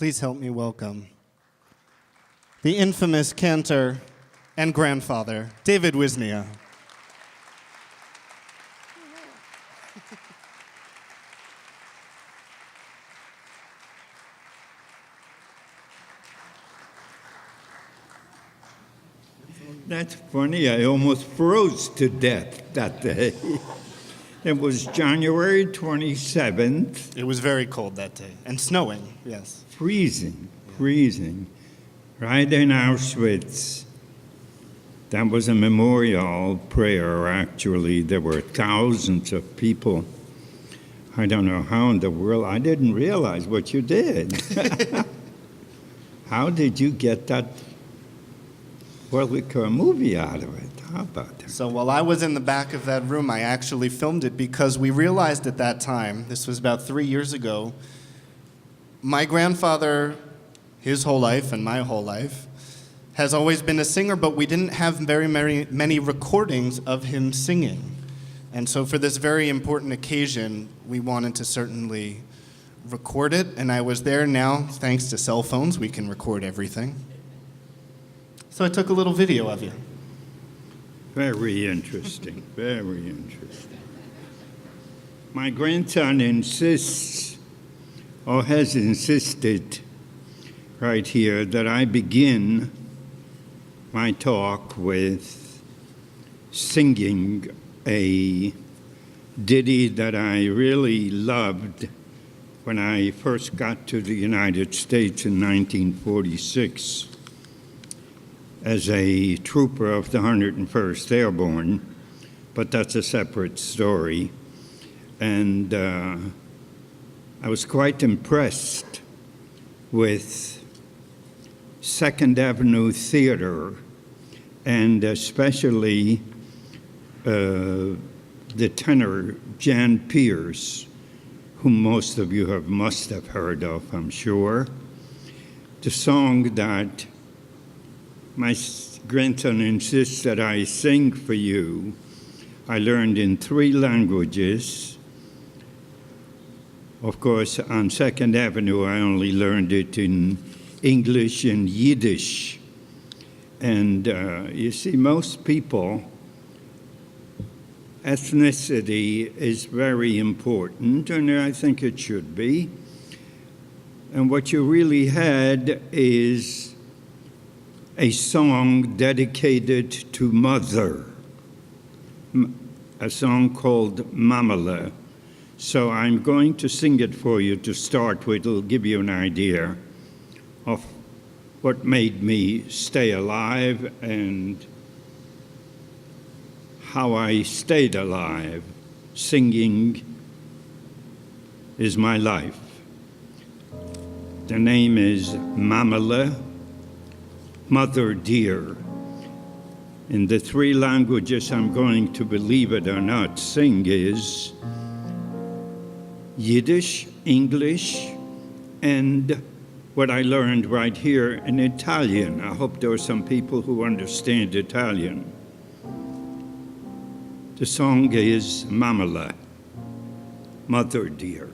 Please help me welcome the infamous cantor and grandfather, David Wisnia. That's funny, I almost froze to death that day. It was January 27th. It was very cold that day, and snowing, yes. Freezing, right in Auschwitz. That was a memorial prayer, actually. There were thousands of people. I don't know how in the world, I didn't realize what you did. How did you get that movie out of it? How about that? So while I was in the back of that room, I actually filmed it because we realized at that time, this was about 3 years ago, my grandfather, his whole life and my whole life, has always been a singer, but we didn't have very many recordings of him singing. And so for this very important occasion, we wanted to certainly record it, and I was there. Now, thanks to cell phones, we can record everything. So I took a little video of you. Very interesting, very interesting. My grandson insists, or has insisted right here, that I begin my talk with singing a ditty that I really loved when I first got to the United States in 1946 as a trooper of the 101st Airborne, but that's a separate story. And I was quite impressed with Second Avenue Theater, and especially the tenor Jan Pierce, whom most of you must have heard of, I'm sure. The song that my grandson insists that I sing for you, I learned in 3 languages. Of course, on Second Avenue, I only learned it in English and Yiddish. And you see, most people, ethnicity is very important, and I think it should be. And what you really had is a song dedicated to Mother, a song called Mamala. So I'm going to sing it for you to start with. It'll give you an idea of what made me stay alive and how I stayed alive. Singing is my life. The name is Mamala, Mother Dear. In the 3 languages I'm going to, believe it or not, sing is Yiddish, English, and what I learned right here in Italian. I hope there are some people who understand Italian. The song is Mamala, Mother Dear.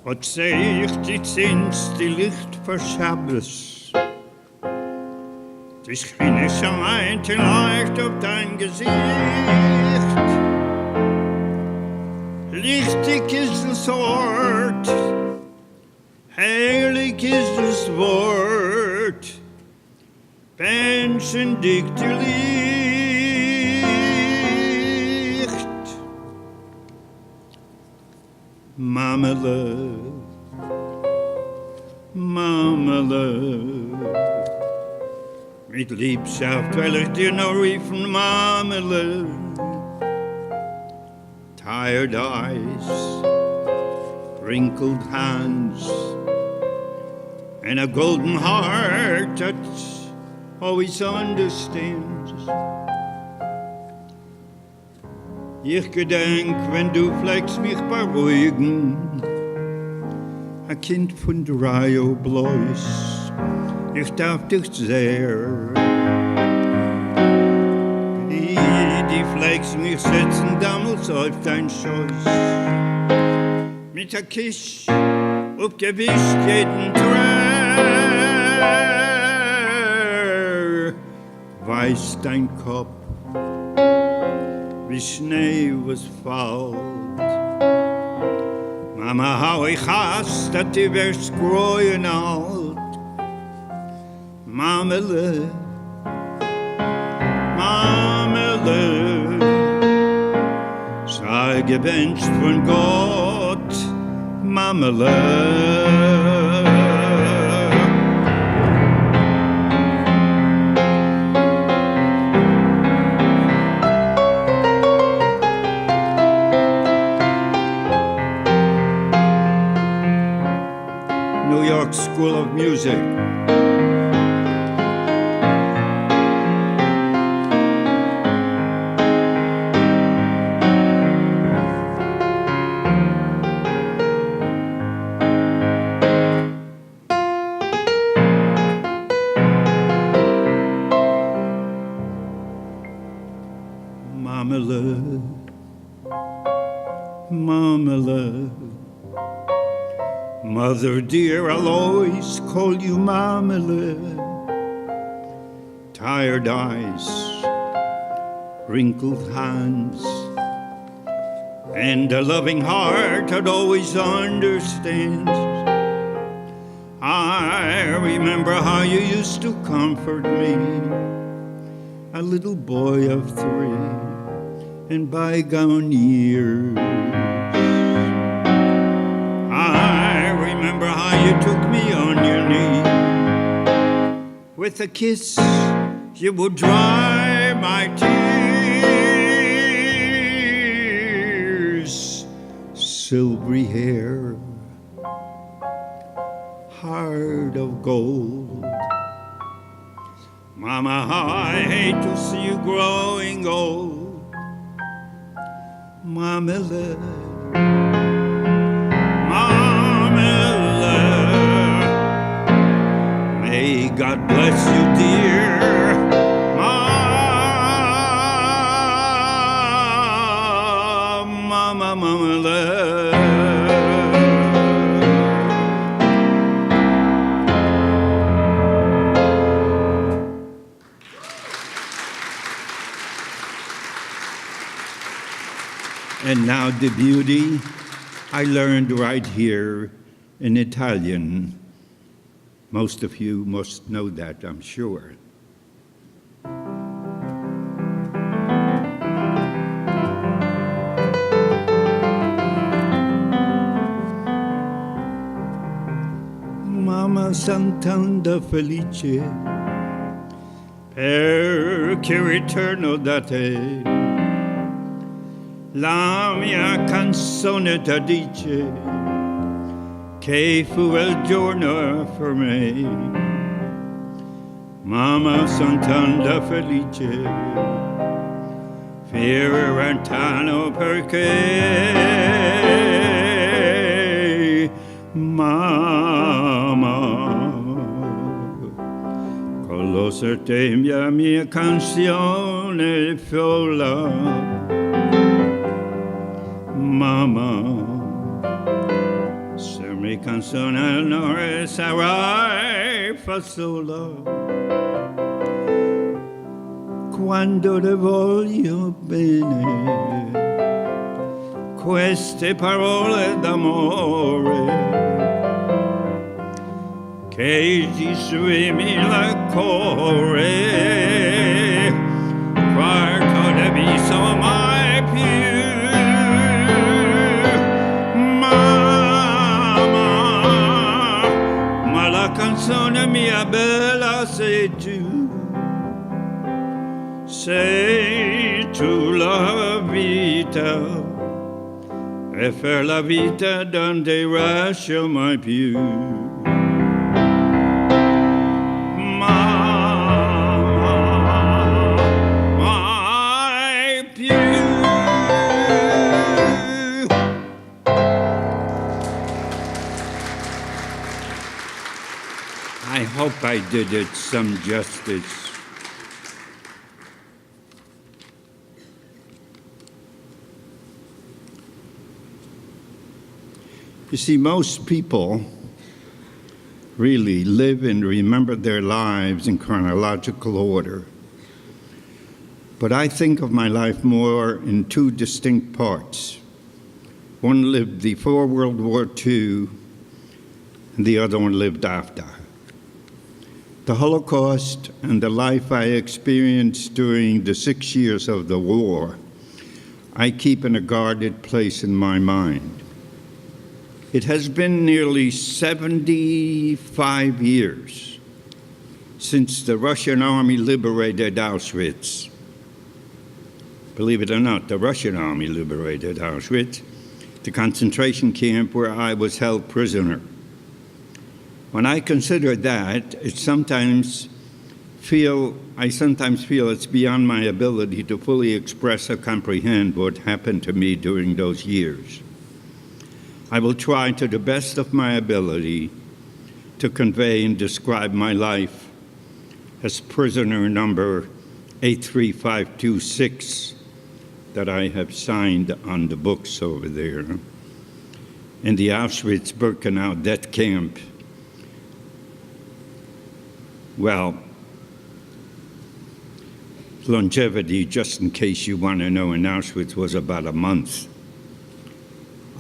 Wat zegt iets sinds die licht verschabbes? Het is geen schijn te leicht op dein gezicht. Lichtig is het woord, heilig is het woord, pensen dikte licht. Mamala, Mamala, mit Liebschaft will ich dir noch riefen, Mamala. Tired eyes, wrinkled hands, and a golden heart that always understands. Ich gedenk, wenn du pflegst mich beruhigen, ein Kind von 3 bloß, ich darf dich sehr. Zeig's mir sitzen damals auf dein Schoß. Mit der Kisch aufgewischt jeden Trär. Weiß dein Kopf, wie Schnee was fällt. Mama, how ich hasse, dass die wirst gröien alt. Mamele, Mamele, sei gewünscht von Gott, Mamele. New York School of Music. Marmalade, marmalade. Mother dear, I'll always call you Marmalade. Tired eyes, wrinkled hands, and a loving heart that always understands. I remember how you used to comfort me, a little boy of 3, in bygone years. I remember how you took me on your knee. With a kiss, you would dry my tears. Silvery hair, heart of gold. Mama, I hate to see you growing old. Marmalade, Marmalade, may God bless you, dear. Mama, Marmalade. And now the beauty I learned right here in Italian. Most of you must know that, I'm sure. Mamma Sant'Anda felice, perché ritorno da te. La mia canzone ti dice che fu il giorno per me. Mamma Sant'Anda felice, Fiorentano perché Mamma, con lo certezza mia canzone folla. Mama, se mi canzone non sarai fa sola. Quando te voglio bene, queste parole d'amore che ti svemi la cuore, quarto de viso mai più. Canzone mia bella sei tu la vita, e per la vita donde lascio mai più. Mai più. I hope I did it some justice. You see, most people really live and remember their lives in chronological order. But I think of my life more in two distinct parts. One lived before World War II, and the other one lived after. The Holocaust and the life I experienced during the 6 years of the war, I keep in a guarded place in my mind. It has been nearly 75 years since the Russian army liberated Auschwitz. Believe it or not, the Russian army liberated Auschwitz, the concentration camp where I was held prisoner. When I consider that, I sometimes feel it's beyond my ability to fully express or comprehend what happened to me during those years. I will try to the best of my ability to convey and describe my life as prisoner number 83526 that I have signed on the books over there in the Auschwitz-Birkenau death camp. Well, longevity, just in case you want to know, in Auschwitz was about a month.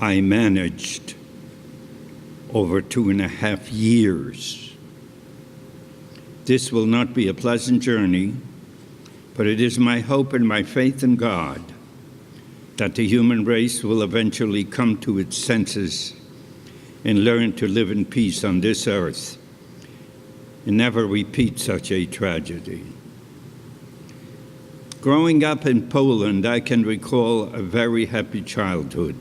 I managed over 2.5 years. This will not be a pleasant journey, but it is my hope and my faith in God that the human race will eventually come to its senses and learn to live in peace on this earth and never repeat such a tragedy. Growing up in Poland, I can recall a very happy childhood.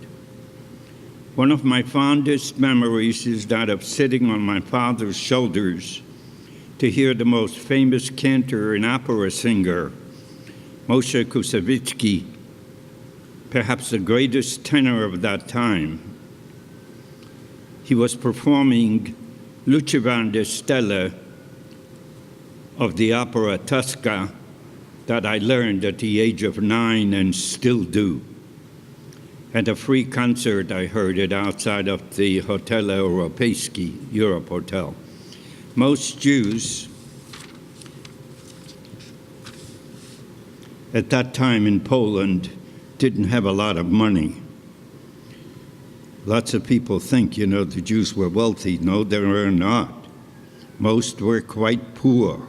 One of my fondest memories is that of sitting on my father's shoulders to hear the most famous cantor and opera singer, Moshe Kusevitsky, perhaps the greatest tenor of that time. He was performing Lucievan de Stelle of the opera Tosca that I learned at the age of 9 and still do. At a free concert, I heard it outside of the Hotel Europejski, Europe Hotel. Most Jews at that time in Poland didn't have a lot of money. Lots of people think, the Jews were wealthy. No, they were not. Most were quite poor.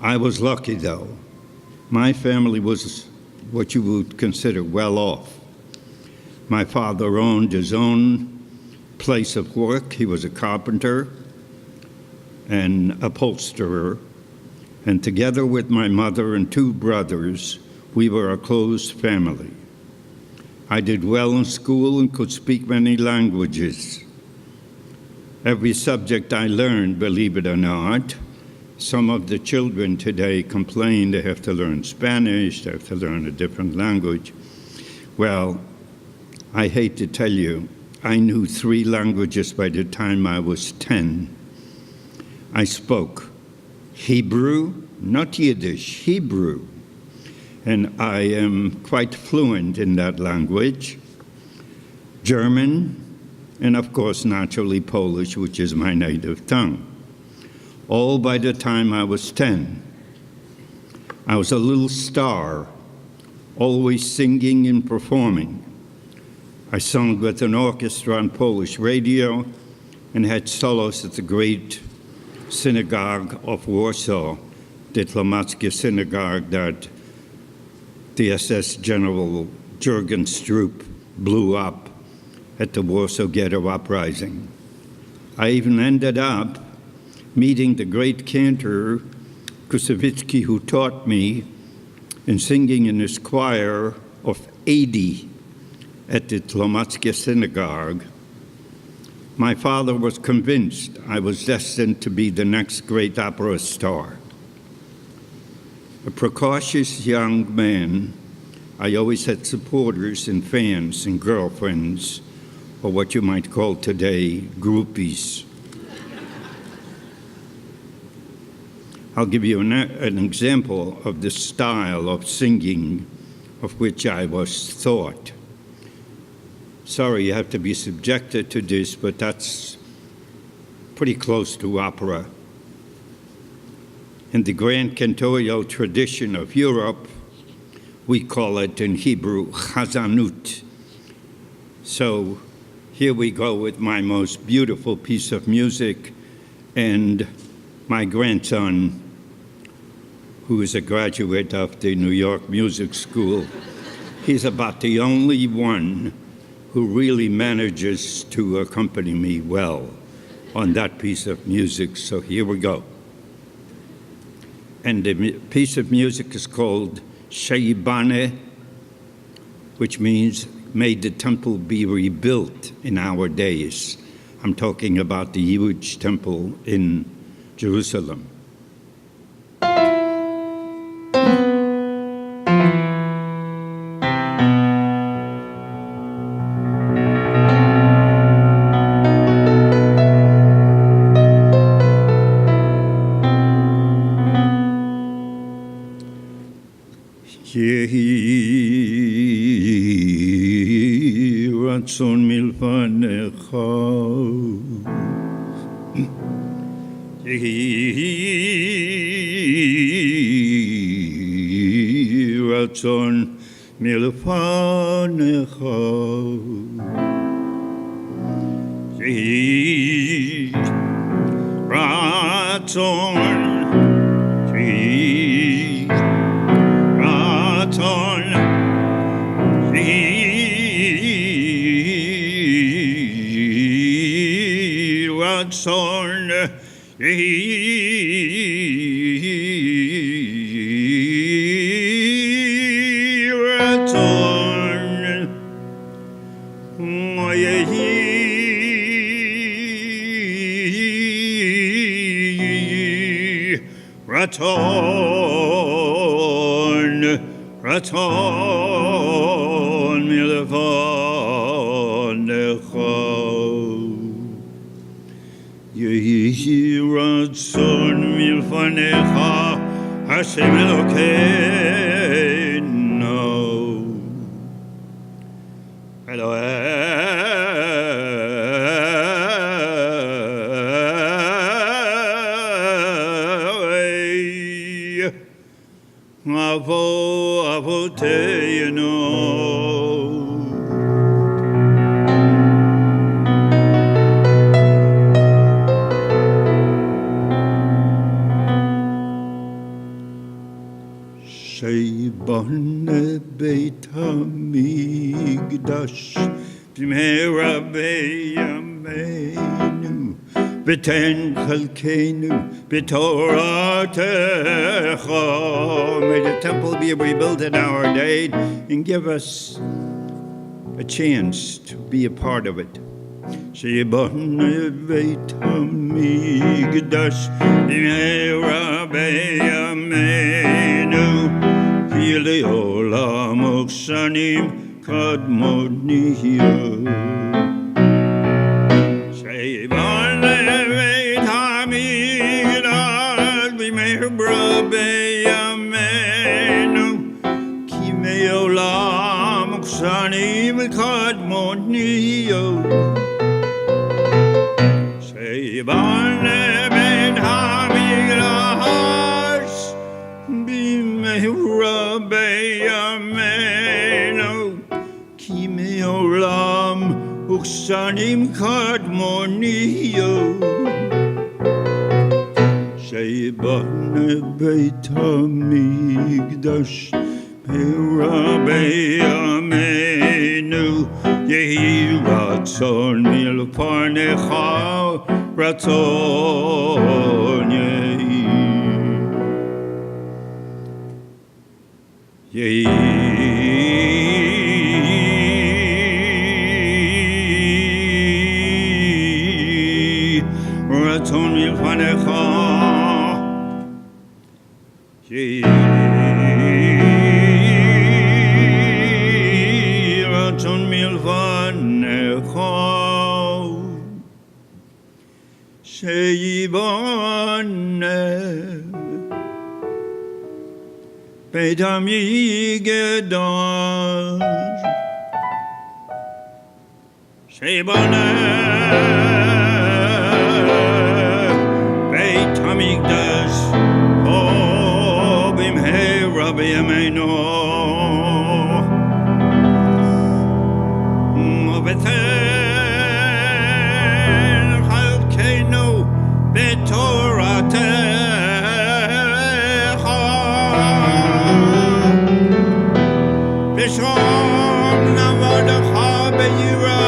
I was lucky, though. My family was what you would consider well off. My father owned his own place of work. He was a carpenter and upholsterer, and together with my mother and 2 brothers, we were a close family. I did well in school and could speak many languages. Every subject I learned, believe it or not. Some of the children today complain they have to learn Spanish, they have to learn a different language. Well, I hate to tell you, I knew 3 languages by the time I was 10. I spoke Hebrew, not Yiddish, Hebrew, and I am quite fluent in that language, German, and of course, naturally Polish, which is my native tongue. All by the time I was 10. I was a little star, always singing and performing. I sung with an orchestra on Polish radio and had solos at the great synagogue of Warsaw, the Dignitaries synagogue that the SS General Jürgen Stroop blew up at the Warsaw Ghetto Uprising. I even ended up meeting the great cantor Kusevitsky, who taught me, and singing in his choir of 80 at the Dignitaries synagogue. My father was convinced I was destined to be the next great opera star. A precocious young man, I always had supporters and fans and girlfriends, or what you might call today, groupies. I'll give you an example of the style of singing of which I was taught. Sorry, you have to be subjected to this, but that's pretty close to opera. In the grand cantorial tradition of Europe, we call it in Hebrew chazanut. So here we go with my most beautiful piece of music, and my grandson, who is a graduate of the New York Music School, he's about the only one who really manages to accompany me well on that piece of music. So here we go. And the piece of music is called Sheibane, which means, may the temple be rebuilt in our days. I'm talking about the huge temple in Jerusalem. יהי רצון מלפניך, יהי רצון מלפניך, יהי רצון, יהי רצון, יהי רצון, יהי רצון, יהי רצון, רצון מלפניך, יהי רצון מלפניך, השם אלוקינו, אלוהי אבותינו. שיבנה בית המקדש במהרה בימינו, ותן חלקנו בתורתך. May the temple be rebuilt in our day and give us a chance to be a part of it. שיבנה בית המקדש במהרה בימינו, כי לעולם ושנים קדמוניות. שיבנה בית המקדש במהרה בימינו, כי מעולם ושנים קדמוניות. שיבנה בית המקדש במהרה בימינו, כי מעולם ושנים קדמוניות. שיבנה בית המקדש במהרה בימינו, יהי רצון מלפניך, רצון יהי. רצון מלפניך, יהי רצון מלפניך, שיבנה בית המקדש Shebane Beit Hamikdash Hobim He Rabbi Yameinu Moveter Chalkeinu Betoratecha Bishom Navadecha Beyira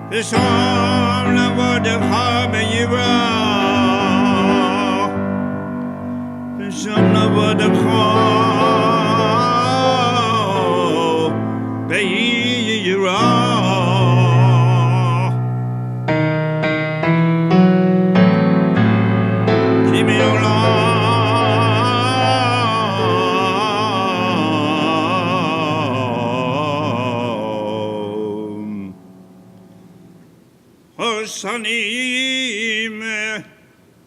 Bishom Navadecha Beyira Bishom Navadecha Beyira Kimi Olam Hosanim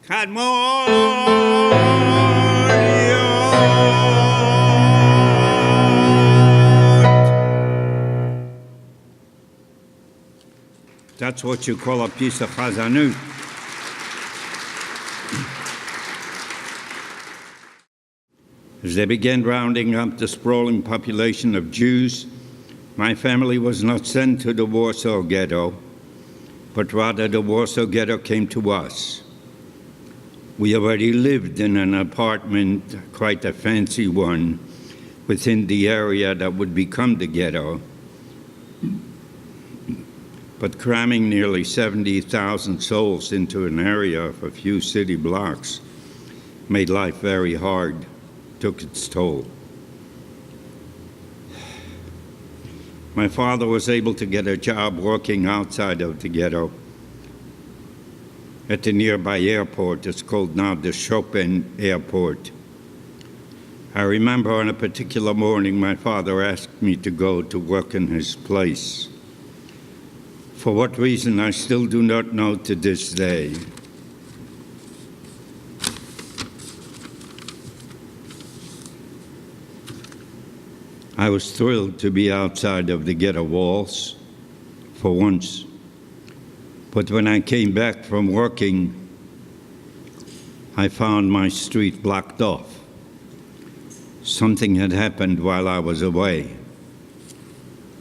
Kadmon. That's what you call a piece of chazanut. As they began rounding up the sprawling population of Jews, my family was not sent to the Warsaw Ghetto, but rather the Warsaw Ghetto came to us. We already lived in an apartment, quite a fancy one, within the area that would become the ghetto. But cramming nearly 70,000 souls into an area of a few city blocks made life very hard, took its toll. My father was able to get a job working outside of the ghetto at the nearby airport. It's called now the Chopin Airport. I remember on a particular morning, my father asked me to go to work in his place. For what reason, I still do not know to this day. I was thrilled to be outside of the ghetto walls for once. But when I came back from working, I found my street blocked off. Something had happened while I was away.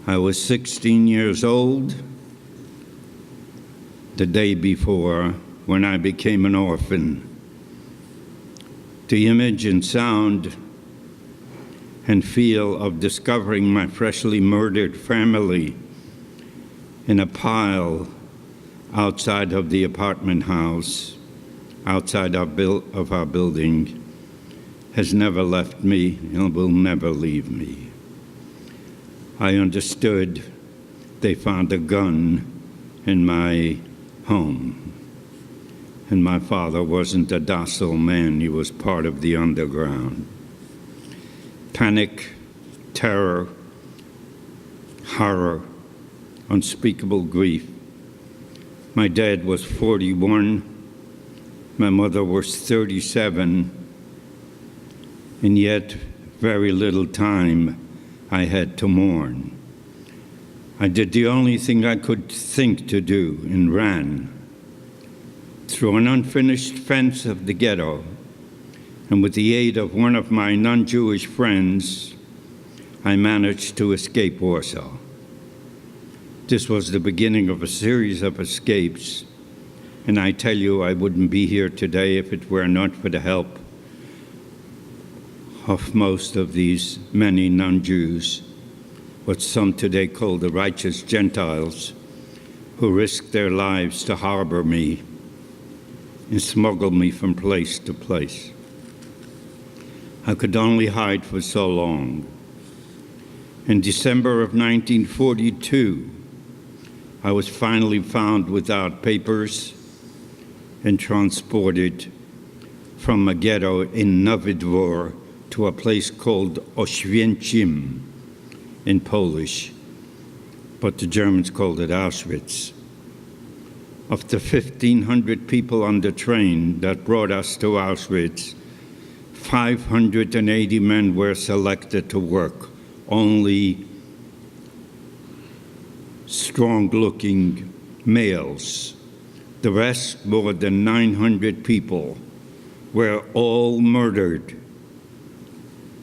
I was 16 years old the day before when I became an orphan. The image and sound and feel of discovering my freshly murdered family in a pile outside of the apartment house, outside of our building, has never left me and will never leave me. I understood they found a gun in my home, and my father wasn't a docile man, he was part of the underground. Panic, terror, horror, unspeakable grief. My dad was 41, my mother was 37, and yet very little time I had to mourn. I did the only thing I could think to do and ran through an unfinished fence of the ghetto, and with the aid of one of my non-Jewish friends, I managed to escape Warsaw. This was the beginning of a series of escapes, and I tell you, I wouldn't be here today if it were not for the help of most of these many non-Jews, what some today call the righteous Gentiles, who risked their lives to harbor me and smuggle me from place to place. I could only hide for so long. In December of 1942, I was finally found without papers and transported from a ghetto in Nowy Dwór to a place called Oświęcim in Polish, but the Germans called it Auschwitz. Of the 1,500 people on the train that brought us to Auschwitz, 580 men were selected to work. Only strong-looking males. The rest, more than 900 people, were all murdered.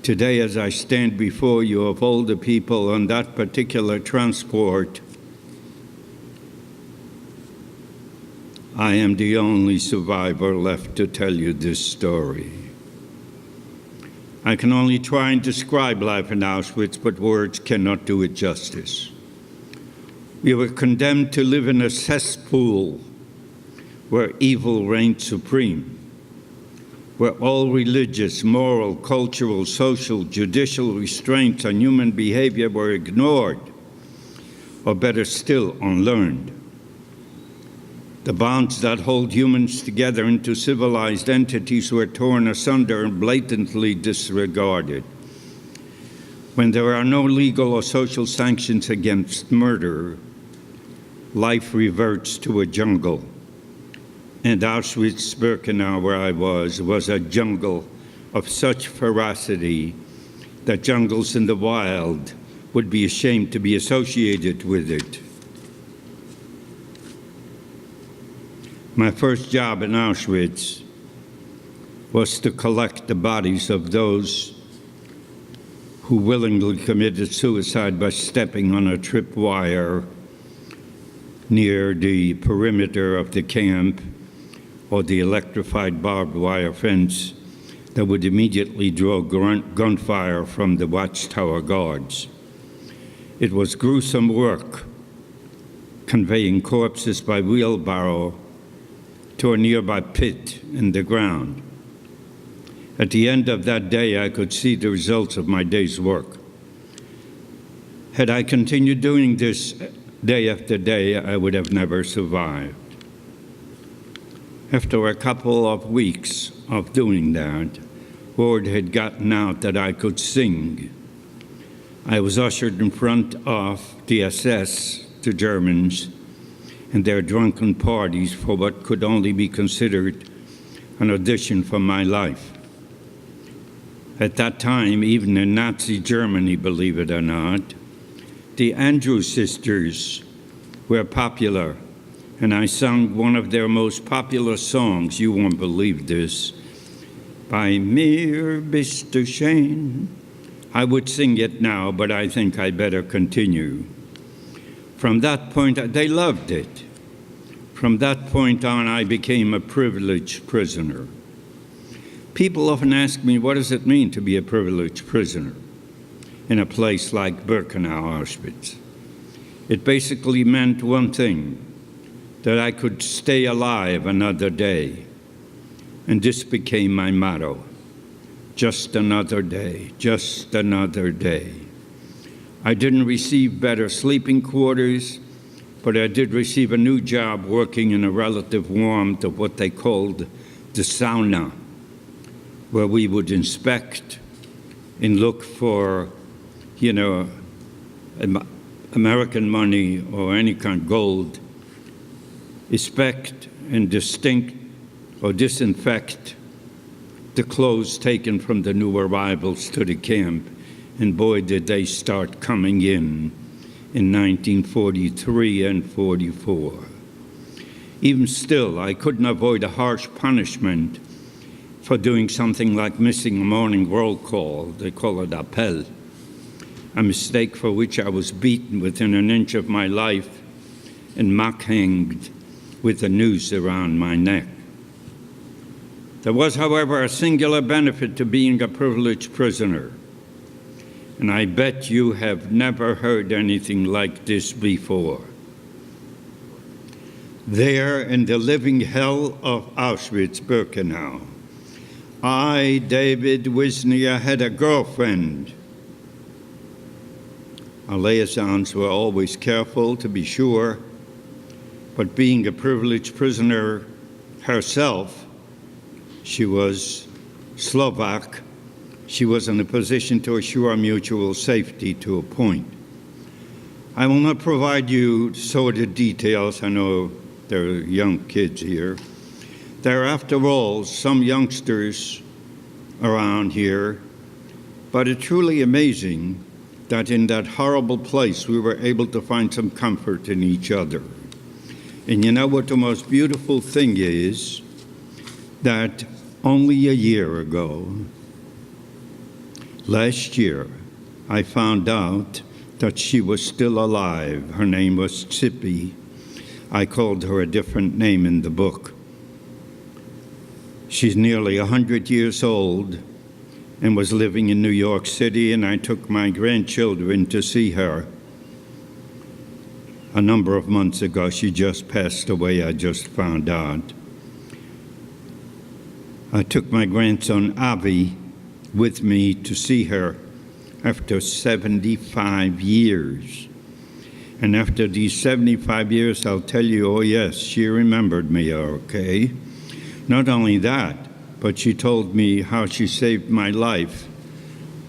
Today, as I stand before you, of all the people on that particular transport, I am the only survivor left to tell you this story. I can only try and describe life in Auschwitz, but words cannot do it justice. We were condemned to live in a cesspool where evil reigned supreme, where all religious, moral, cultural, social, judicial restraints on human behavior were ignored, or better still, unlearned. The bonds that hold humans together into civilized entities were torn asunder and blatantly disregarded. When there are no legal or social sanctions against murder, life reverts to a jungle. And Auschwitz-Birkenau, where I was a jungle of such ferocity that jungles in the wild would be ashamed to be associated with it. My first job in Auschwitz was to collect the bodies of those who willingly committed suicide by stepping on a tripwire near the perimeter of the camp, or the electrified barbed wire fence that would immediately draw gunfire from the watchtower guards. It was gruesome work, conveying corpses by wheelbarrow to a nearby pit in the ground. At the end of that day, I could see the results of my day's work. Had I continued doing this day after day, I would have never survived. After a couple of weeks of doing that, word had gotten out that I could sing. I was ushered in front of the SS, the Germans, and their drunken parties for what could only be considered an audition for my life. At that time, even in Nazi Germany, believe it or not, the Andrews Sisters were popular, and I sung one of their most popular songs, you won't believe this, Bei mir bist du schön. I would sing it now, but I think I better continue. From that point, they loved it. From that point on, I became a privileged prisoner. People often ask me, what does it mean to be a privileged prisoner in a place like Birkenau, Auschwitz? It basically meant one thing, that I could stay alive another day. And this became my motto, just another day, just another day. I didn't receive better sleeping quarters, but I did receive a new job working in a relative warmth of what they called the sauna, where we would inspect and look for, American money or any kind of gold, inspect and disinfect the clothes taken from the new arrivals to the camp. And boy, did they start coming in 1943 and 44. Even still, I couldn't avoid a harsh punishment for doing something like missing a morning roll call. They call it appel, a mistake for which I was beaten within an inch of my life and mock-hanged with a noose around my neck. There was, however, a singular benefit to being a privileged prisoner. And I bet you have never heard anything like this before. There in the living hell of Auschwitz-Birkenau, I, David Wisnia, had a girlfriend. Our liaisons were always careful, to be sure, but being a privileged prisoner herself, she was Slovak. She was in a position to assure mutual safety to a point. I will not provide you sordid details. I know there are young kids here. There are, after all, some youngsters around here, but it's truly amazing that in that horrible place we were able to find some comfort in each other. And you know what the most beautiful thing is? That only a year ago, last year, I found out that she was still alive. Her name was Tsippy. I called her a different name in the book. She's nearly 100 years old and was living in New York City, and I took my grandchildren to see her a number of months ago. She just passed away, I just found out. I took my grandson Avi with me to see her after 75 years. And after these 75 years, I'll tell you, oh yes, she remembered me, okay? Not only that, but she told me how she saved my life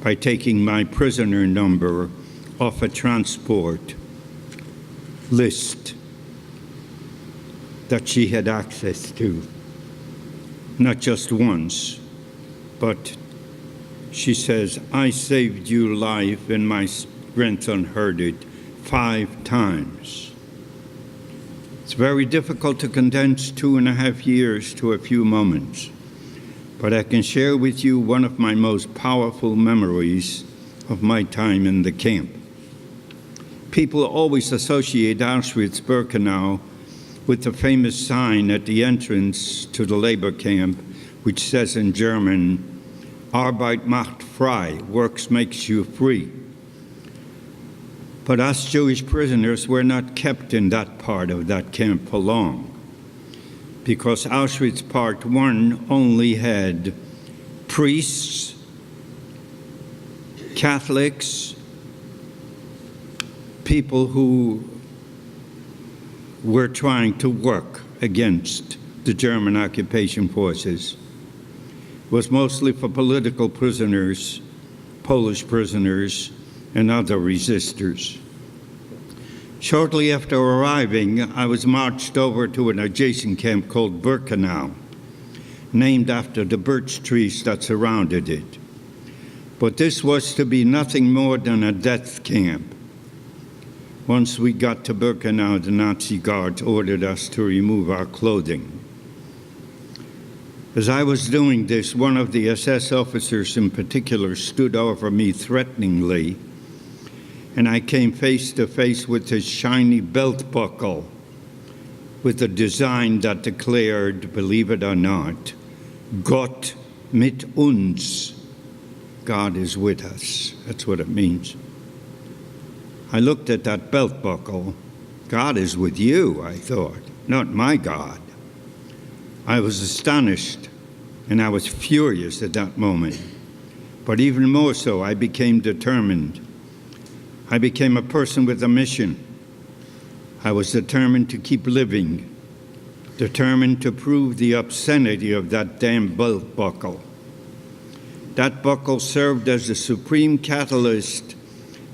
by taking my prisoner number off a transport list that she had access to. Not just once, but she says, I saved your life, and my grandson heard it 5 times. It's very difficult to condense 2.5 years to a few moments, but I can share with you one of my most powerful memories of my time in the camp. People always associate Auschwitz-Birkenau with the famous sign at the entrance to the labor camp, which says in German, Arbeit macht frei, works makes you free. But us Jewish prisoners were not kept in that part of that camp for long, because Auschwitz Part 1 only had priests, Catholics, people who were trying to work against the German occupation forces. It was mostly for political prisoners, Polish prisoners, and other resistors. Shortly after arriving, I was marched over to an adjacent camp called Birkenau, named after the birch trees that surrounded it. But this was to be nothing more than a death camp. Once we got to Birkenau, the Nazi guards ordered us to remove our clothing. As I was doing this, one of the SS officers in particular stood over me threateningly, and I came face to face with his shiny belt buckle with a design that declared, believe it or not, Gott mit uns. God is with us. That's what it means. I looked at that belt buckle. God is with you, I thought, not my God. I was astonished, and I was furious at that moment. But even more so, I became determined. I became a person with a mission. I was determined to keep living, determined to prove the obscenity of that damn belt buckle. That buckle served as the supreme catalyst,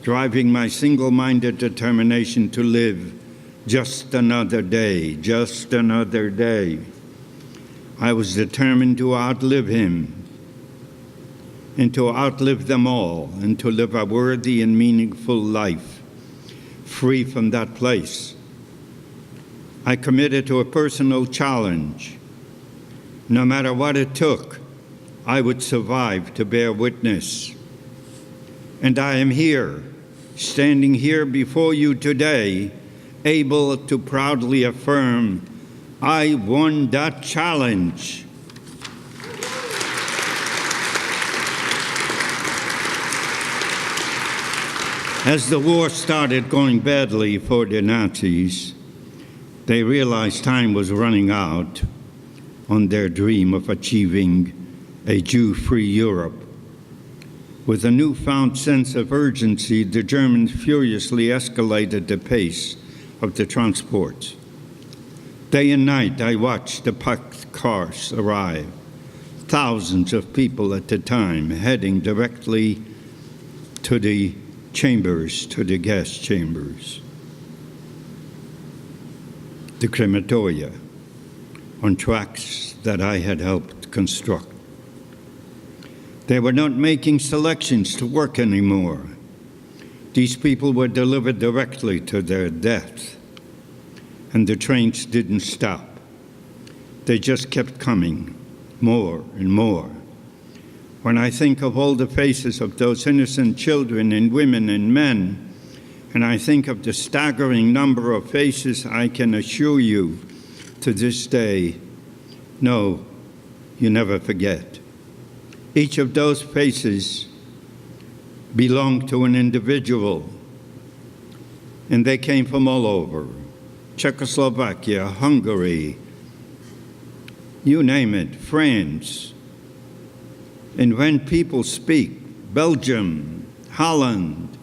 driving my single-minded determination to live just another day, just another day. I was determined to outlive him, and to outlive them all, and to live a worthy and meaningful life, free from that place. I committed to a personal challenge. No matter what it took, I would survive to bear witness. And I am here, standing here before you today, able to proudly affirm, I won that challenge. As the war started going badly for the Nazis, they realized time was running out on their dream of achieving a Jew-free Europe. With a newfound sense of urgency, the Germans furiously escalated the pace of the transports. Day and night, I watched the packed cars arrive, thousands of people at a time heading directly to the chambers, to the gas chambers, the crematoria, on tracks that I had helped construct. They were not making selections to work anymore. These people were delivered directly to their death, and the trains didn't stop. They just kept coming, more and more. When I think of all the faces of those innocent children and women and men, and I think of the staggering number of faces, I can assure you to this day, no, you never forget. Each of those faces belonged to an individual, and they came from all over. Czechoslovakia, Hungary, you name it, France. And when people speak, Belgium, Holland,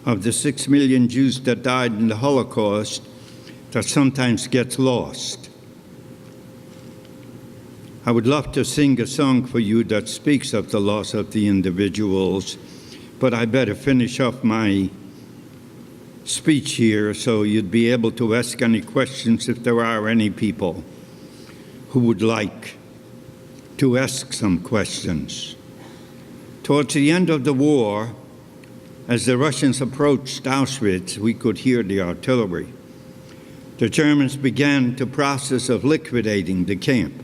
of the 6 million Jews that died in the Holocaust, that sometimes gets lost. I would love to sing a song for you that speaks of the loss of the individuals, but I better finish off my speech here so you'd be able to ask any questions if there are any people who would like to ask some questions. Towards the end of the war, as the Russians approached Auschwitz, we could hear the artillery. The Germans began the process of liquidating the camp.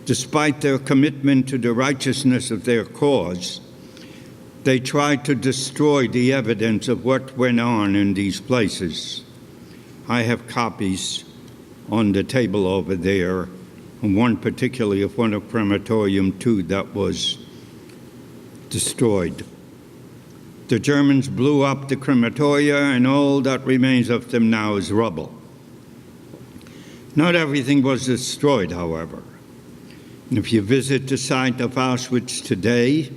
Despite their commitment to the righteousness of their cause, they tried to destroy the evidence of what went on in these places. I have copies on the table over there, and one particularly of one of Crematorium 2 that was destroyed. The Germans blew up the crematoria, and all that remains of them now is rubble. Not everything was destroyed, however. And if you visit the site of Auschwitz today,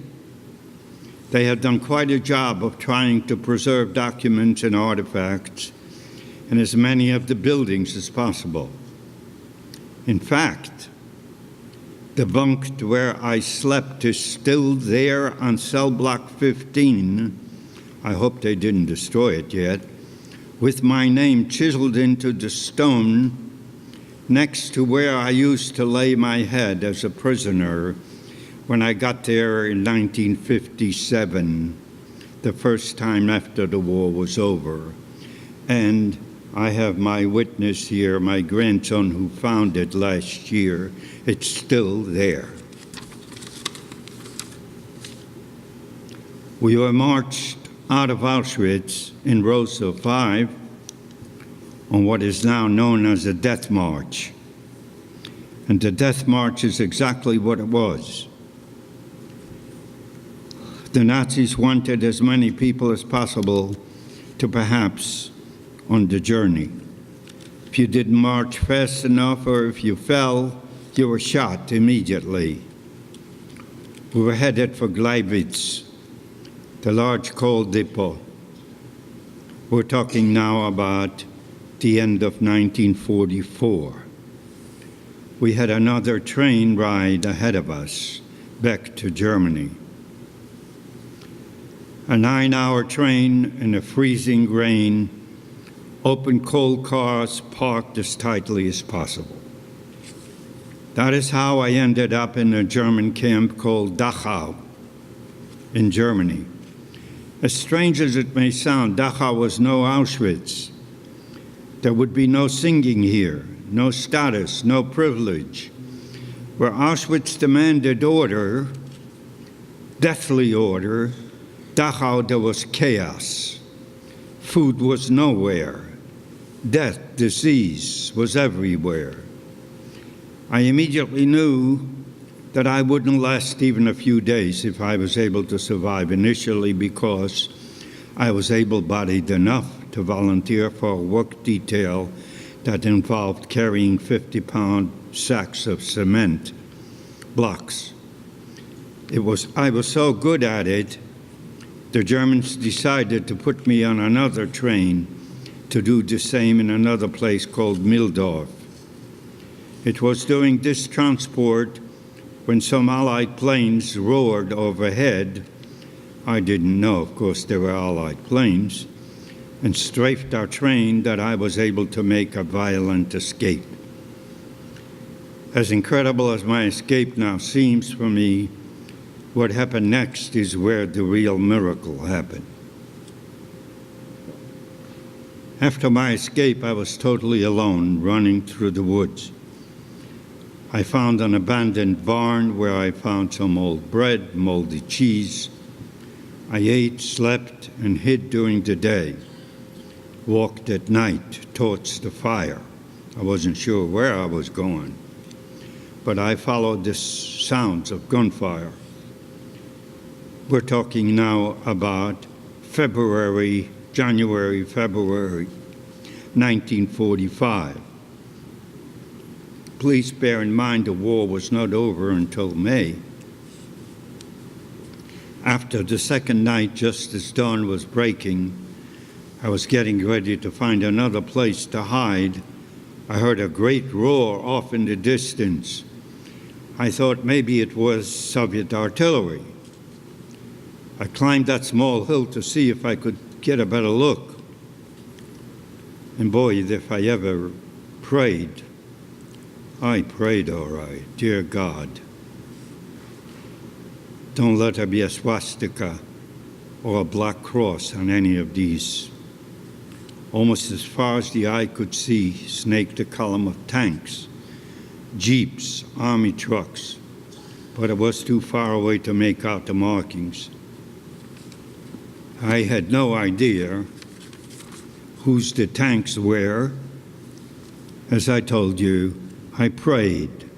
they have done quite a job of trying to preserve documents and artifacts in as many of the buildings as possible. In fact, the bunk where I slept is still there on cell block 15. I hope they didn't destroy it yet, with my name chiseled into the stone next to where I used to lay my head as a prisoner when I got there in 1957, the first time after the war was over. And I have my witness here, my grandson who found it last year. It's still there. We were marched out of Auschwitz in rows of 5 on what is now known as a death march. And the death march is exactly what it was. The Nazis wanted as many people as possible to perhaps on the journey. If you didn't march fast enough or if you fell, you were shot immediately. We were headed for Gleiwitz, the large coal depot. We're talking now about the end of 1944. We had another train ride ahead of us back to Germany. A 9-hour train in a freezing rain, open coal cars parked as tightly as possible. That is how I ended up in a German camp called Dachau in Germany. As strange as it may sound, Dachau was no Auschwitz. There would be no singing here, no status, no privilege. Where Auschwitz demanded order, deathly order, Dachau there was chaos. Food was nowhere. Death, disease was everywhere. I immediately knew that I wouldn't last even a few days if I was able to survive, initially because I was able-bodied enough to volunteer for a work detail that involved carrying 50-pound sacks of cement blocks. I was so good at it, the Germans decided to put me on another train to do the same in another place called Mildorf. It was during this transport when some Allied planes roared overhead. I didn't know, of course, they were Allied planes, and strafed our train that I was able to make a violent escape. As incredible as my escape now seems for me, what happened next is where the real miracle happened. After my escape, I was totally alone, running through the woods. I found an abandoned barn where I found some old bread, moldy cheese. I ate, slept, and hid during the day. Walked at night towards the fire. I wasn't sure where I was going, but I followed the sounds of gunfire. We're talking now about January, February 1945. Please bear in mind the war was not over until May. After the second night, just as dawn was breaking, I was getting ready to find another place to hide. I heard a great roar off in the distance. I thought maybe it was Soviet artillery. I climbed that small hill to see if I could get a better look. And boy, if I ever prayed, I prayed all right. Dear God, don't let there be a swastika or a black cross on any of these. Almost as far as the eye could see snaked a column of tanks, jeeps, army trucks, but it was too far away to make out the markings. I had no idea whose the tanks were. As I told you, I prayed.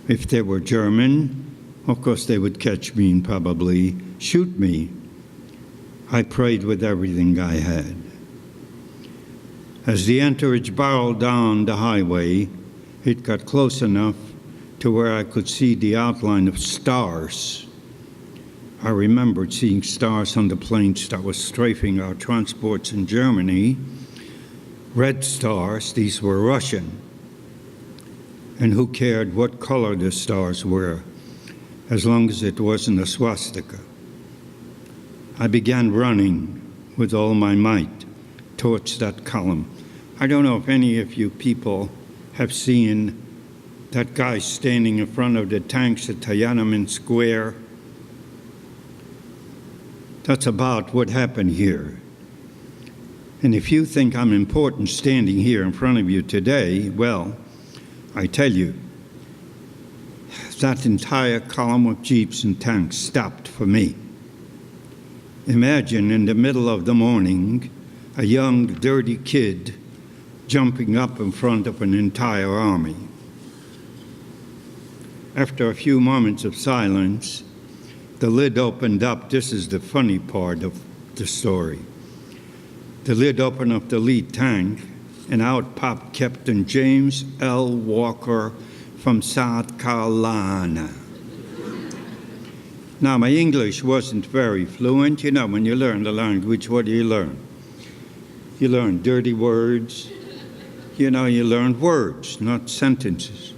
If they were German, of course they would catch me and probably shoot me. I prayed with everything I had. As the entourage barreled down the highway, it got close enough to where I could see the outline of stars. I remembered seeing stars on the planes that were strafing our transports in Germany. Red stars, these were Russian. And who cared what color the stars were, as long as it wasn't a swastika. I began running with all my might towards that column. I don't know if any of you people have seen that guy standing in front of the tanks at Tiananmen Square. That's about what happened here. And if you think I'm important standing here in front of you today, well, I tell you, that entire column of jeeps and tanks stopped for me. Imagine in the middle of the morning, a young, dirty kid jumping up in front of an entire army. After a few moments of silence, the lid opened up. This is the funny part of the story. The lid opened up the lead tank, and out popped Captain James L. Walker from South Carolina. Now, my English wasn't very fluent. You know, when you learn the language, what do you learn? You learn dirty words. You know, you learn words, not sentences.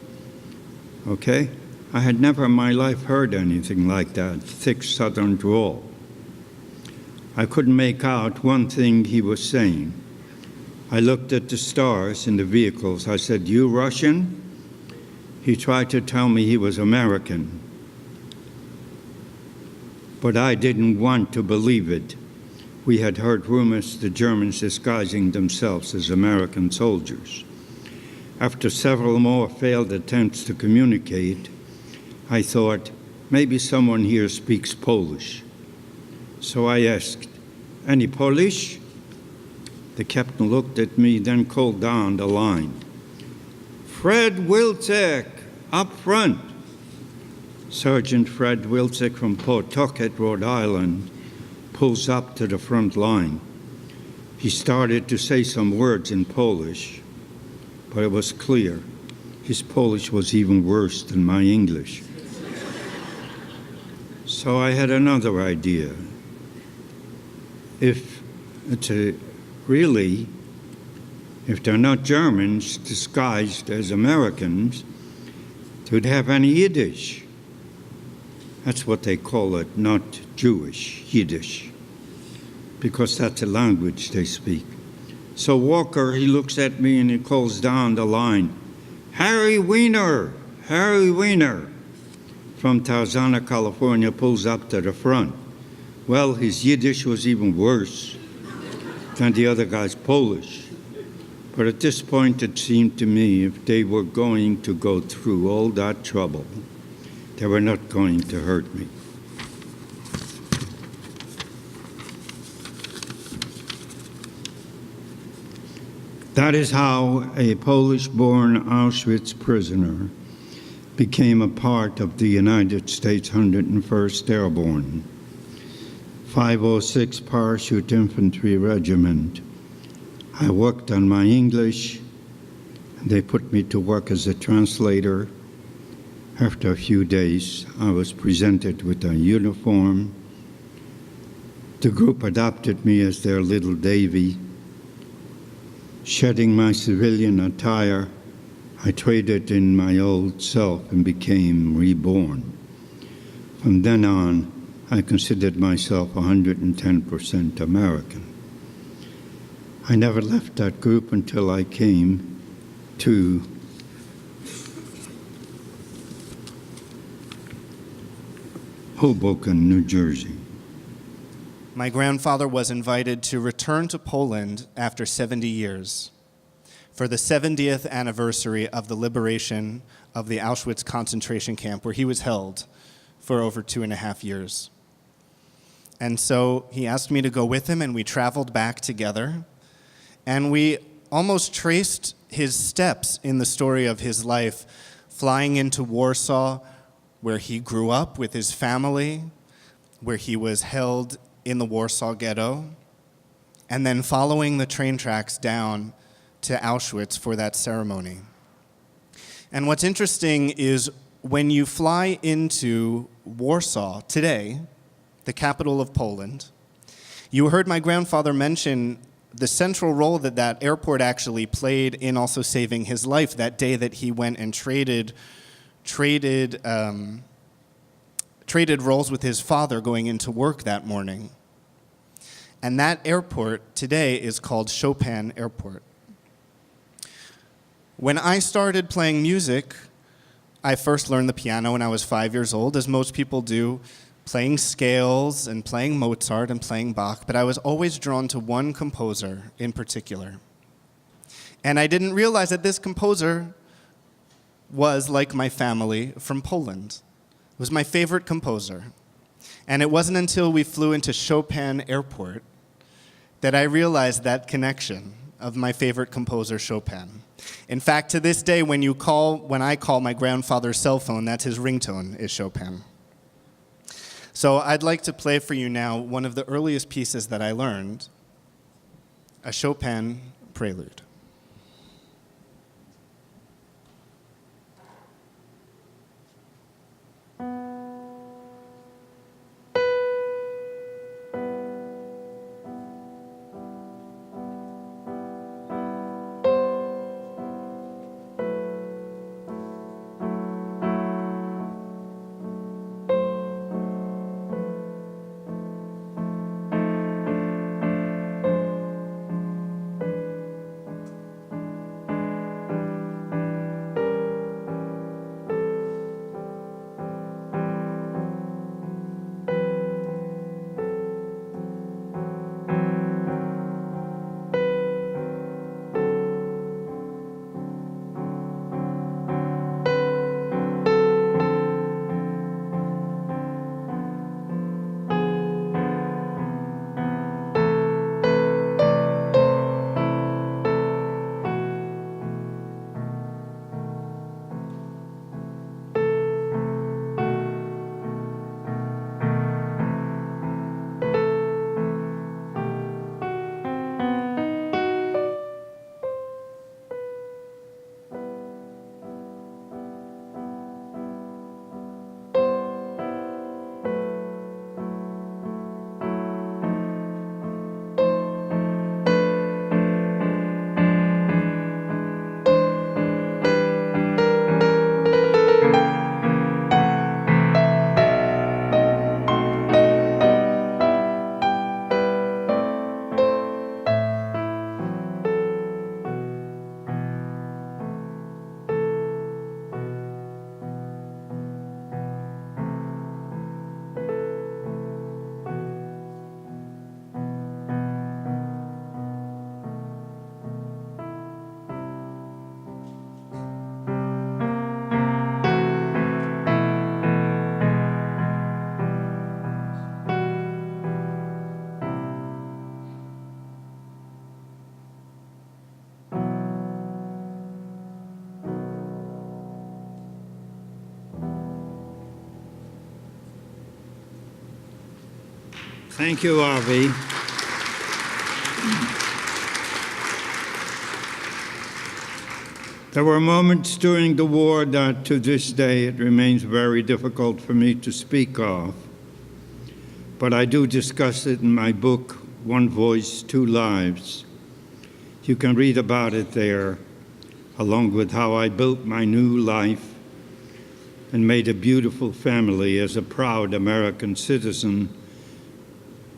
Okay? I had never in my life heard anything like that, thick Southern drawl. I couldn't make out one thing he was saying. I looked at the stars in the vehicles. I said, "You Russian?" He tried to tell me he was American. But I didn't want to believe it. We had heard rumors the Germans disguising themselves as American soldiers. After several more failed attempts to communicate, I thought, maybe someone here speaks Polish. So I asked, "Any Polish?" The captain looked at me, then called down the line. "Fred Wilczek, up front." Sergeant Fred Wilczek from Pawtucket, Rhode Island, pulls up to the front line. He started to say some words in Polish, but it was clear his Polish was even worse than my English. So I had another idea. If they're not Germans disguised as Americans, they would have any Yiddish. That's what they call it, not Jewish, Yiddish, because that's the language they speak. So Walker, he looks at me and he calls down the line, Harry Wiener from Tarzana, California, pulls up to the front. Well, his Yiddish was even worse. and the other guy's Polish. But at this point, it seemed to me if they were going to go through all that trouble, they were not going to hurt me. That is how a Polish-born Auschwitz prisoner became a part of the United States 101st Airborne, 506 Parachute Infantry Regiment. I worked on my English, and they put me to work as a translator. After a few days, I was presented with a uniform. The group adopted me as their little Davy. Shedding my civilian attire, I traded in my old self and became reborn. From then on, I considered myself 110% American. I never left that group until I came to Hoboken, New Jersey. My grandfather was invited to return to Poland after 70 years for the 70th anniversary of the liberation of the Auschwitz concentration camp, where he was held for over 2.5 years. And so he asked me to go with him, and we traveled back together. And we almost traced his steps in the story of his life, flying into Warsaw, where he grew up with his family, where he was held in the Warsaw Ghetto, and then following the train tracks down to Auschwitz for that ceremony. And what's interesting is when you fly into Warsaw today, the capital of Poland, you heard my grandfather mention the central role that that airport actually played in also saving his life that day that he went and traded roles with his father going into work that morning. And that airport today is called Chopin Airport. When I started playing music, I first learned the piano when I was 5 years old, as most people do, playing scales and playing Mozart and playing Bach, but I was always drawn to one composer in particular. And I didn't realize that this composer was, like my family, from Poland. It was my favorite composer. And it wasn't until we flew into Chopin Airport that I realized that connection of my favorite composer, Chopin. In fact, to this day, when I call my grandfather's cell phone, that's his ringtone, is Chopin. So I'd like to play for you now one of the earliest pieces that I learned, a Chopin prelude. Thank you, Avi. There were moments during the war that to this day it remains very difficult for me to speak of, but I do discuss it in my book, One Voice, Two Lives. You can read about it there, along with how I built my new life and made a beautiful family as a proud American citizen,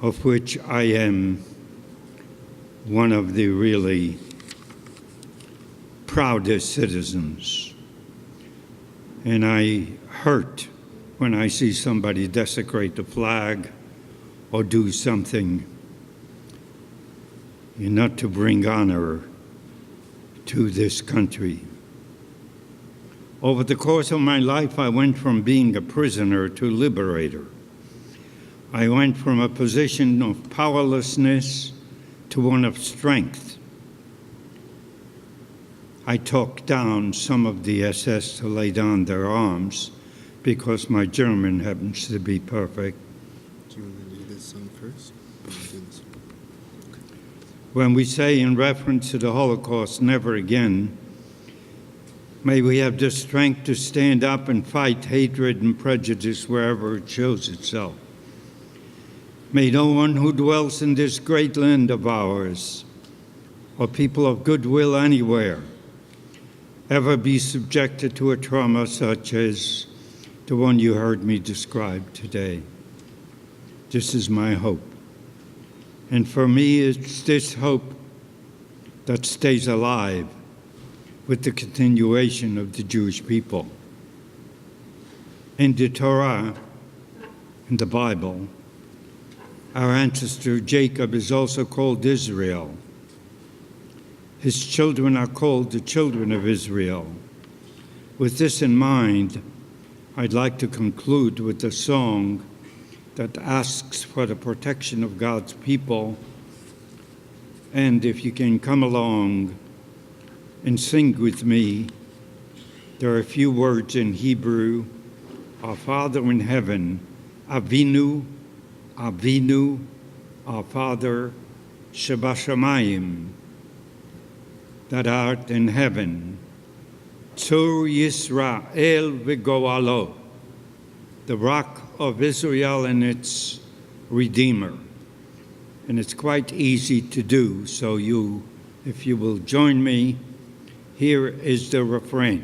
of which I am one of the really proudest citizens. And I hurt when I see somebody desecrate the flag or do something not to bring honor to this country. Over the course of my life, I went from being a prisoner to liberator. I went from a position of powerlessness to one of strength. I talked down some of the SS to lay down their arms because my German happens to be perfect. Do you want to do this song first? When we say in reference to the Holocaust, never again, may we have the strength to stand up and fight hatred and prejudice wherever it shows itself. May no one who dwells in this great land of ours, or people of goodwill anywhere, ever be subjected to a trauma such as the one you heard me describe today. This is my hope. And for me, it's this hope that stays alive with the continuation of the Jewish people. In the Torah, in the Bible, our ancestor Jacob is also called Israel. His children are called the children of Israel. With this in mind, I'd like to conclude with a song that asks for the protection of God's people. And if you can come along and sing with me, there are a few words in Hebrew. Our Father in heaven, Avinu, Avinu, our Father, Shebashamayim, that art in heaven, Tzur Yisrael v'goalo, the rock of Israel and its Redeemer. And it's quite easy to do, so if you will join me, here is the refrain.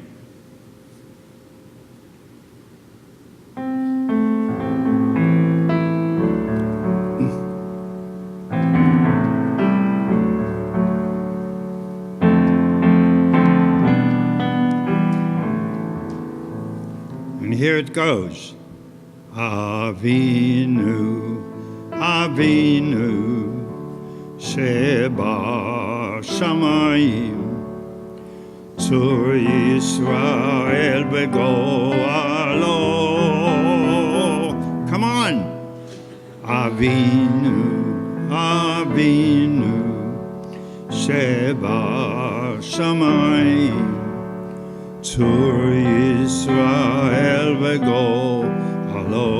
Here it goes. Avinu, Avinu, Sheba Shamayim, Tzur Yisrael begoalo. Come on. Avinu, Avinu, Sheba Shamayim, Tzur Yisrael v'go'alo.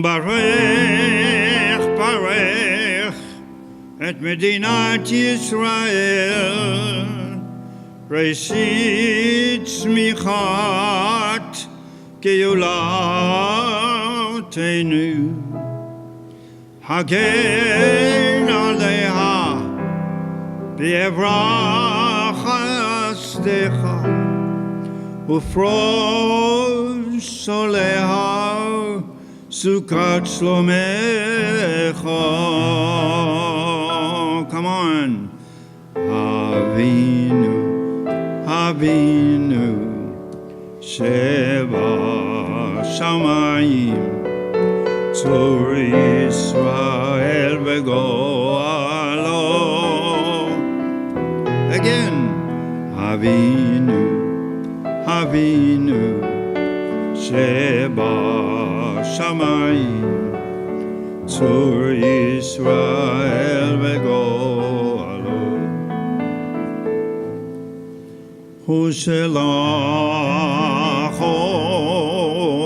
Barech, barech, et Medinat Yisrael, Reshit Tzmichat Geulatenu, Hagen Aleha, B'evrach Asdecha, Ufrosh Oleha, Sukkot Shlomecha. Come on. Avinu, Avinu, Sheba Shamayim, Tzur Yisrael v'go'alo. Again. Avinu, Avinu, Sheba Shamayim, Tzur Yisrael v'go'alo. Hu shelach orcha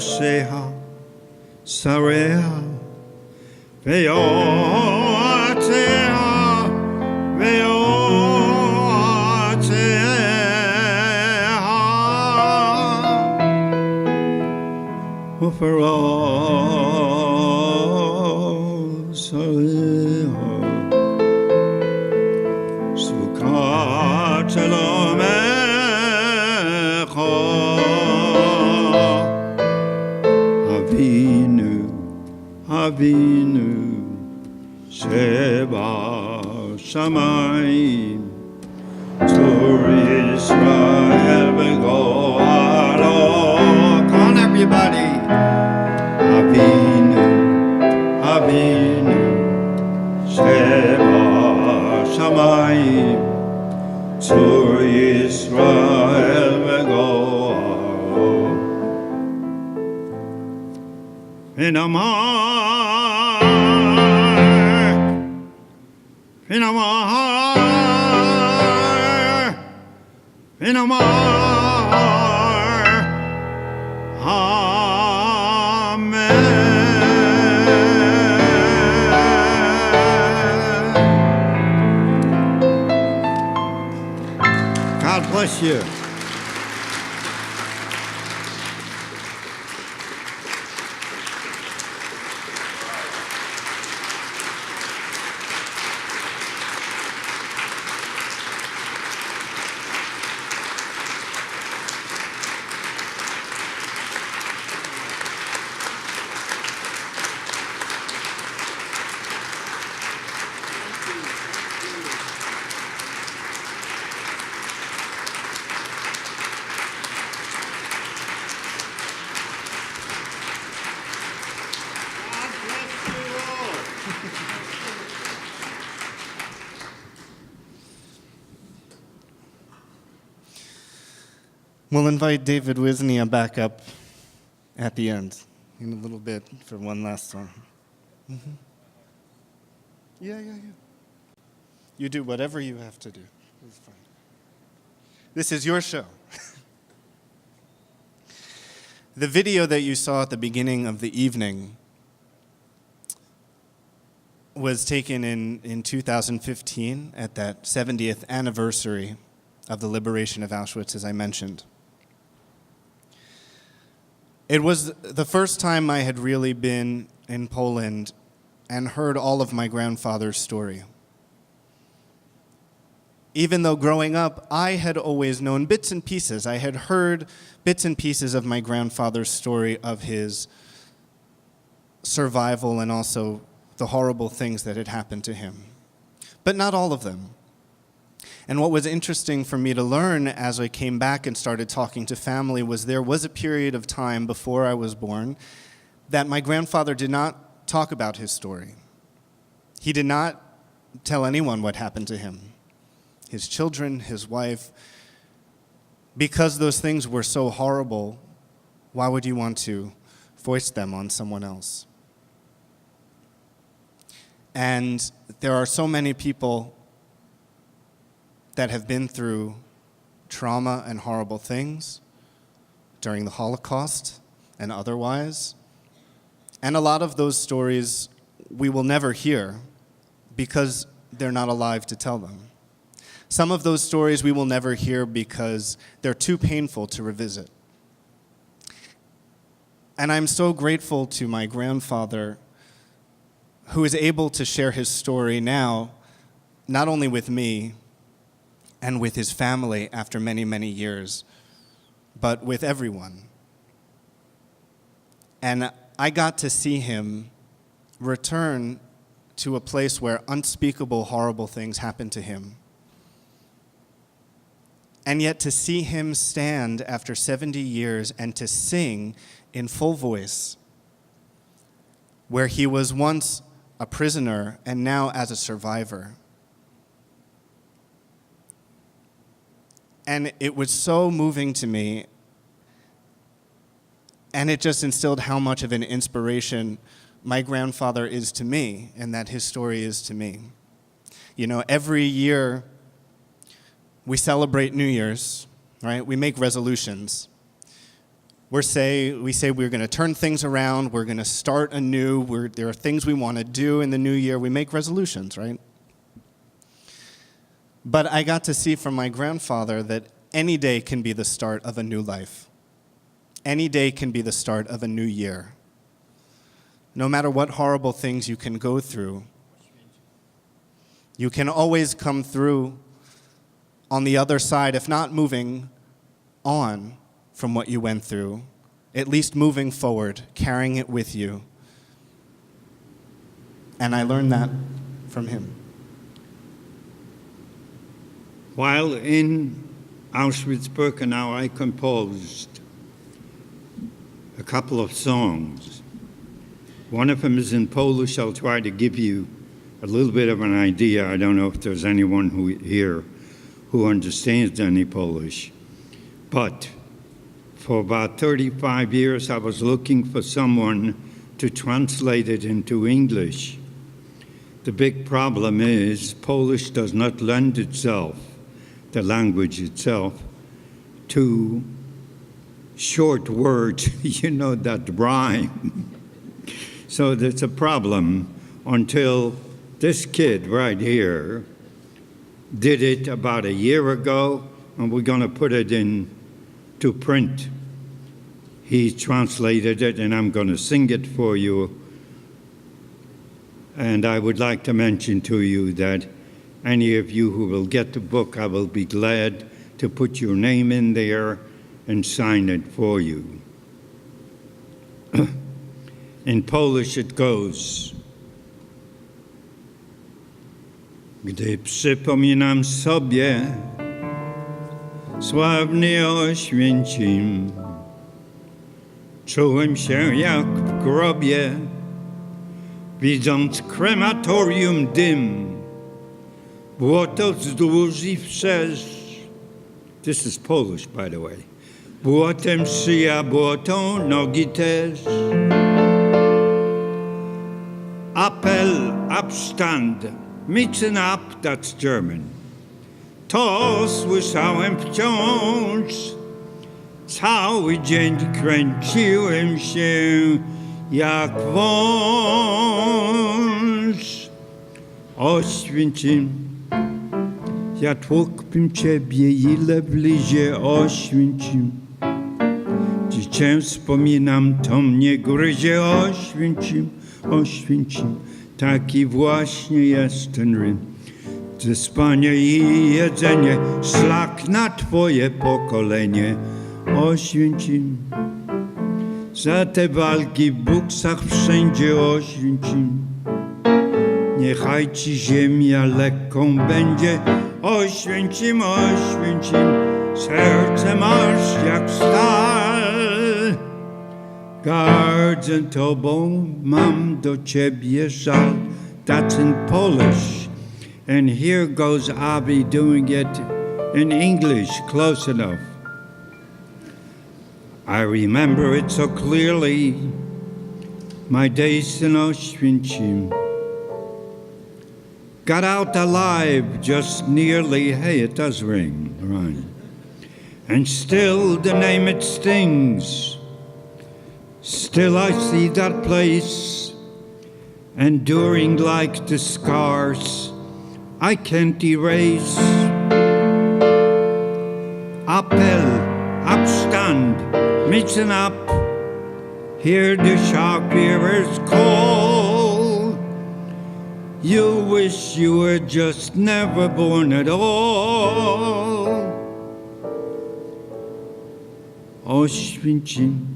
ראשיה, שריה, ויועציה, ופרעה שריה, סוכת שלומך, אבינו שבשמיים, צור ישראל וגואלו. Come on everybody. אבינו שבשמיים, צור ישראל וגואלו. God bless you. We'll invite David Wisnia back up at the end in a little bit for one last song. Mm-hmm. Yeah. You do whatever you have to do. It's fine. This is your show. The video that you saw at the beginning of the evening was taken in 2015 at that 70th anniversary of the liberation of Auschwitz, as I mentioned. It was the first time I had really been in Poland and heard all of my grandfather's story. Even though growing up, I had always known bits and pieces. I had heard bits and pieces of my grandfather's story of his survival and also the horrible things that had happened to him. But not all of them. And what was interesting for me to learn as I came back and started talking to family was there was a period of time before I was born that my grandfather did not talk about his story. He did not tell anyone what happened to him, his children, his wife. Because those things were so horrible, why would you want to foist them on someone else? And there are so many people that have been through trauma and horrible things during the Holocaust and otherwise. And a lot of those stories we will never hear because they're not alive to tell them. Some of those stories we will never hear because they're too painful to revisit. And I'm so grateful to my grandfather who is able to share his story now, not only with me and with his family after many, many years, but with everyone. And I got to see him return to a place where unspeakable, horrible things happened to him. And yet to see him stand after 70 years and to sing in full voice, where he was once a prisoner and now as a survivor. And it was so moving to me, and it just instilled how much of an inspiration my grandfather is to me and that his story is to me. You know, every year we celebrate New Year's, right? We make resolutions. we say we're going to turn things around, we're going to start anew, there are things we want to do in the new year. We make resolutions, right? But I got to see from my grandfather that any day can be the start of a new life. Any day can be the start of a new year. No matter what horrible things you can go through, you can always come through on the other side, if not moving on from what you went through, at least moving forward, carrying it with you. And I learned that from him. While in Auschwitz-Birkenau, I composed a couple of songs. One of them is in Polish. I'll try to give you a little bit of an idea. I don't know if there's anyone here who understands any Polish. But for about 35 years, I was looking for someone to translate it into English. The big problem is Polish does not lend itself, the language itself, to short words, that rhyme. So there's a problem until this kid right here did it about a year ago, and we're going to put it into print. He translated it, and I'm going to sing it for you. And I would like to mention to you that any of you who will get the book, I will be glad to put your name in there and sign it for you. In Polish it goes. Gdy przypominam sobie sławny Oświęcim, czułem się jak w grobie, widząc krematorium dym, błoto wzdłuż i wszerz. This is Polish, by the way. Błotem szyja, błoto nogi też. Apel, Abstand, mitten up, that's German. To słyszałem wciąż. Cały dzień kręciłem się jak wąż. Oświęcim, ja tłukłbym ciebie, ile wlizie Oświęcim. Dziś cię wspominam, to mnie gryzie Oświęcim, Oświęcim. Taki właśnie jest ten rym. Ze spania i jedzenie, szlak na twoje pokolenie, Oświęcim. Za te walki w buksach wszędzie, Oświęcim. Niechaj ci ziemia lekką będzie, Oświęcim, Oświęcim. Serce masz jak stal. Gardzę tobą, mam do ciebie żal. That's in Polish. And here goes Avi doing it in English, close enough. I remember it so clearly, my days in Oświęcim. Got out alive, just nearly, hey, it does ring, right. And still the name it stings. Still I see that place, enduring like the scars I can't erase. Appell, Abstand, mitten up, hear the sharp hearers call. You wish you were just never born at all. Oświęcim,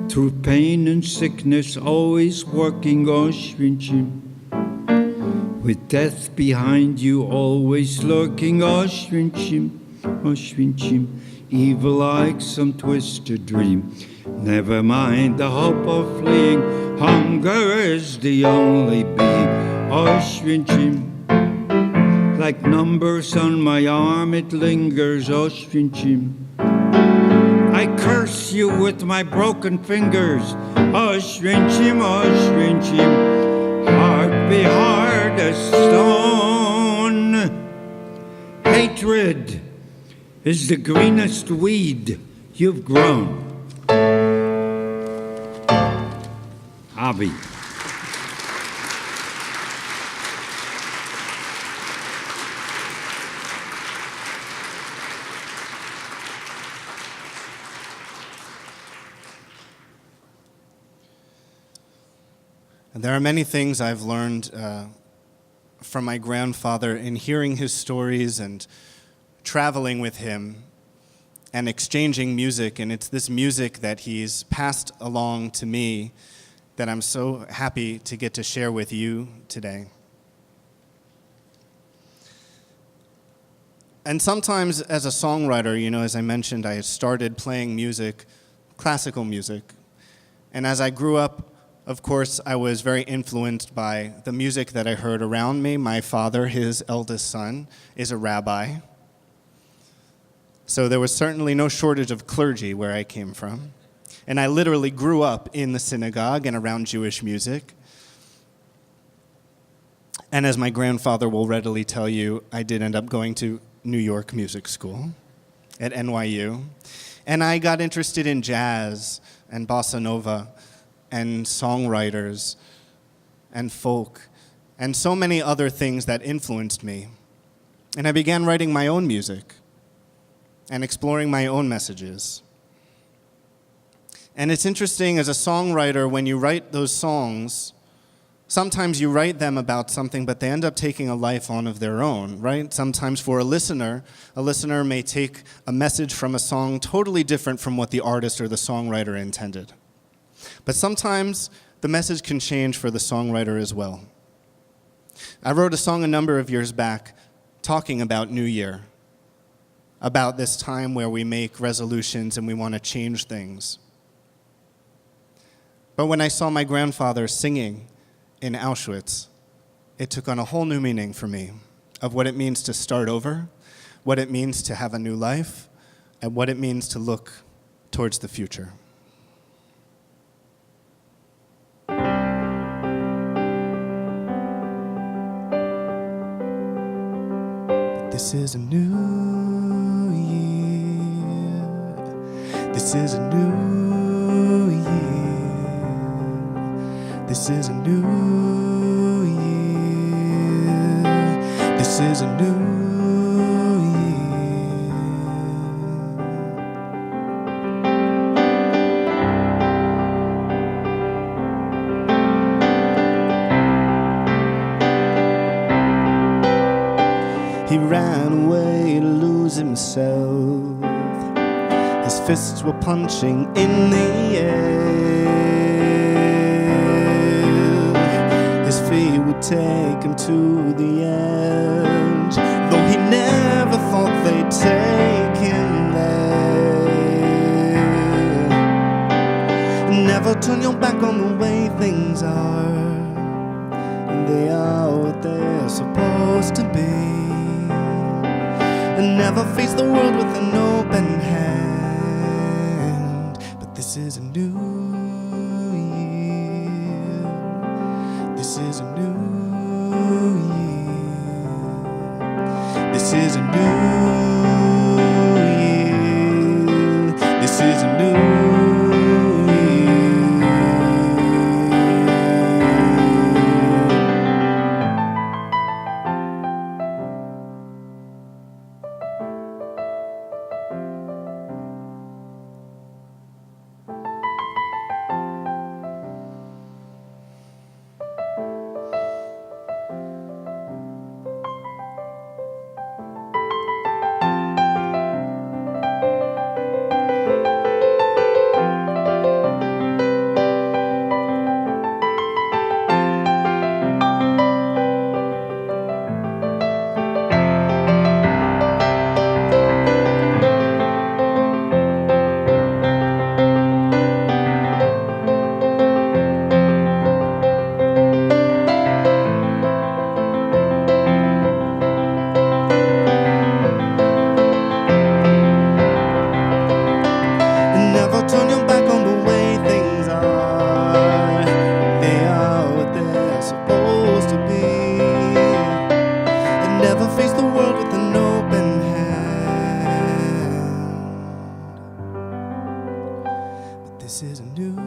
through pain and sickness, always working, Oświęcim. With death behind you, always lurking, Oświęcim, Oświęcim. Evil like some twisted dream. Never mind the hope of fleeing. Hunger is the only beam, Oświęcim. Like numbers on my arm, it lingers, Oświęcim. I curse you with my broken fingers, Oświęcim, Oświęcim. Heart be hard as stone. Hatred is the greenest weed you've grown, Avi. And there are many things I've learned from my grandfather in hearing his stories and traveling with him and exchanging music. And it's this music that he's passed along to me that I'm so happy to get to share with you today. And sometimes as a songwriter, you know, as I mentioned, I started playing music, classical music. And as I grew up, of course, I was very influenced by the music that I heard around me. My father, his eldest son, is a rabbi. So there was certainly no shortage of clergy where I came from. And I literally grew up in the synagogue and around Jewish music. And as my grandfather will readily tell you, I did end up going to New York Music School at NYU. And I got interested in jazz and bossa nova and songwriters and folk and so many other things that influenced me. And I began writing my own music and exploring my own messages. And it's interesting, as a songwriter, when you write those songs, sometimes you write them about something, but they end up taking a life on of their own, right? Sometimes for a listener may take a message from a song totally different from what the artist or the songwriter intended. But sometimes the message can change for the songwriter as well. I wrote a song a number of years back talking about New Year, about this time where we make resolutions and we want to change things. But when I saw my grandfather singing in Auschwitz, it took on a whole new meaning for me of what it means to start over, what it means to have a new life, and what it means to look towards the future. This is a new year. This is a new year. This is a new year. This is a new He ran away to lose himself. His fists were punching in the air. His feet would take him to the edge, though he never thought they'd take him there. Never turn your back on the way things are. They are what they're supposed to be. And never face the world with an open hand. But this is a new year. This is a new year. This is a new year. This is a new year. This is a new